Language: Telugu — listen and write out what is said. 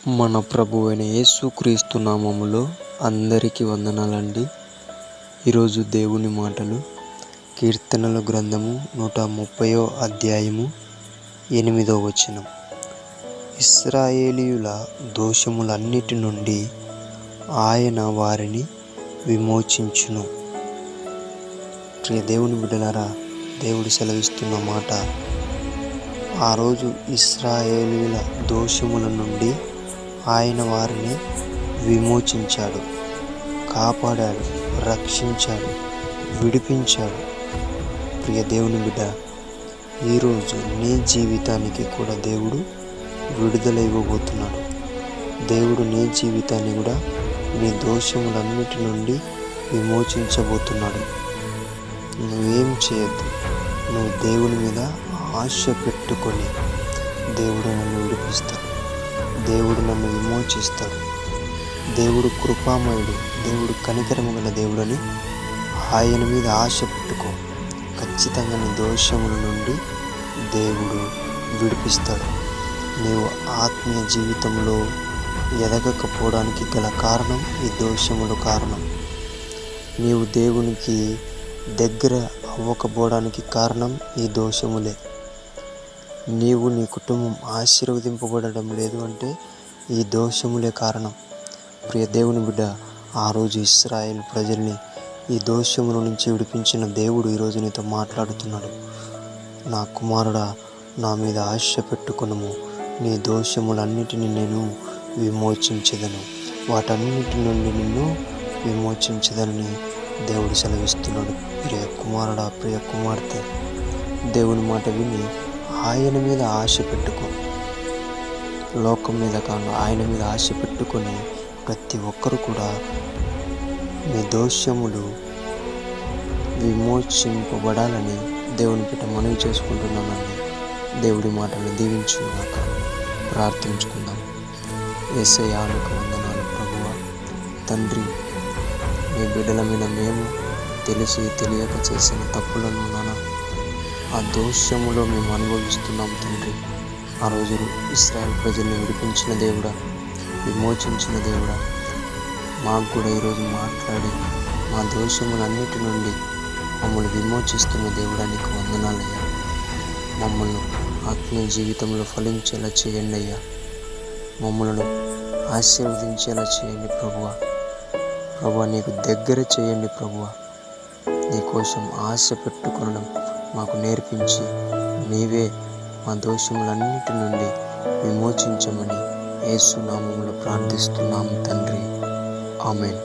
మన ప్రభువైన యేసుక్రీస్తు నామములో అందరికీ వందనాలండి. ఈరోజు దేవుని మాటలు కీర్తనల గ్రంథము 130వ అధ్యాయము 8వ వచనం. ఇశ్రాయేలీయుల దోషములన్నిటి నుండి ఆయన వారిని విమోచించును. ప్రియ దేవుని బిడ్డలారా, దేవుడు సెలవిస్తున్న మాట, ఆ రోజు ఇశ్రాయేలీయుల దోషముల నుండి ఆయన వారిని విమోచించాడు, కాపాడాడు, రక్షించాడు, విడిపించాడు. ప్రియ దేవుని బిడ్డ, ఈరోజు నీ జీవితానికి కూడా దేవుడు విడుదల ఇవ్వబోతున్నాడు. దేవుడు నీ జీవితాన్ని కూడా నీ దోషములన్నిటి నుండి విమోచించబోతున్నాడు. నువ్వేం చేయొద్దు, నువ్వు దేవుని మీద ఆశ పెట్టుకొని, దేవుడు నన్ను విడిపిస్తాడు, దేవుడు నన్ను విమోచిస్తాడు, దేవుడు కృపామయుడు, దేవుడు కనికరము గల దేవుడని ఆయన మీద ఆశ పెట్టుకో. ఖచ్చితంగా నీ దోషముల నుండి దేవుడు విడిపిస్తాడు. నీవు ఆత్మీయ జీవితంలో ఎదగకపోవడానికి గల కారణం ఈ దోషములు కారణం. నీవు దేవునికి దగ్గర అవ్వకపోవడానికి కారణం ఈ దోషములే. నీవు నీ కుటుంబం ఆశీర్వదింపబడడం లేదు అంటే ఈ దోషములే కారణం. ప్రియ దేవుని బిడ్డ, ఆ రోజు ఇశ్రాయేలు ప్రజల్ని ఈ దోషముల నుంచి విడిపించిన దేవుడు ఈరోజు నీతో మాట్లాడుతున్నాడు. నా కుమారుడా, నా మీద ఆశ పెట్టుకొనుము, నీ దోషములన్నిటిని నేను విమోచించెదను, వాటన్నిటి నుండి నిన్ను విమోచించదనని దేవుడు సెలవిస్తున్నాడు. ప్రియ కుమారుడా, ప్రియ కుమార్తె, దేవుని మాట విని ఆయన మీద ఆశ పెట్టుకో. లోకం మీద కాను, ఆయన మీద ఆశ పెట్టుకొని ప్రతి ఒక్కరు కూడా మీ దోషములు విమోచింపబడాలని దేవుని పిట మనవి చేసుకుంటున్నానని దేవుడి మాటలు దీవించుగాక. ప్రార్థించుకుందాం. యేసయ్యా, నీకు వందనాలు ప్రభువా. తండ్రి, మీ బిడ్డల మీద మేము తెలిసి తెలియక చేసిన తప్పులను ఆ దోషములో మేము అనుభవిస్తున్నాం తండ్రి. ఆ రోజు ఇశ్రాయేలు ప్రజల్ని విడిపించిన దేవుడా, విమోచించిన దేవుడా, మాకు కూడా ఈరోజు మాట్లాడి మా దోషములన్నిటి నుండి మమ్మల్ని విమోచిస్తున్న దేవుడా, నీకు వందనాలయ్యా. మమ్మల్ని ఆత్మీయ జీవితంలో ఫలించేలా చేయండి అయ్యా. మమ్మల్ని ఆశీర్వదించేలా చేయండి ప్రభువా. ప్రభువా, నీకు దగ్గర చేయండి ప్రభువా. నీకోసం ఆశ పెట్టుకొనడం మాకు నేర్పించి నీవే మా దోషములన్నిటి నుండి విమోచించమని యేసు నామములో ప్రార్థిస్తున్నాము తండ్రి. ఆమేన్.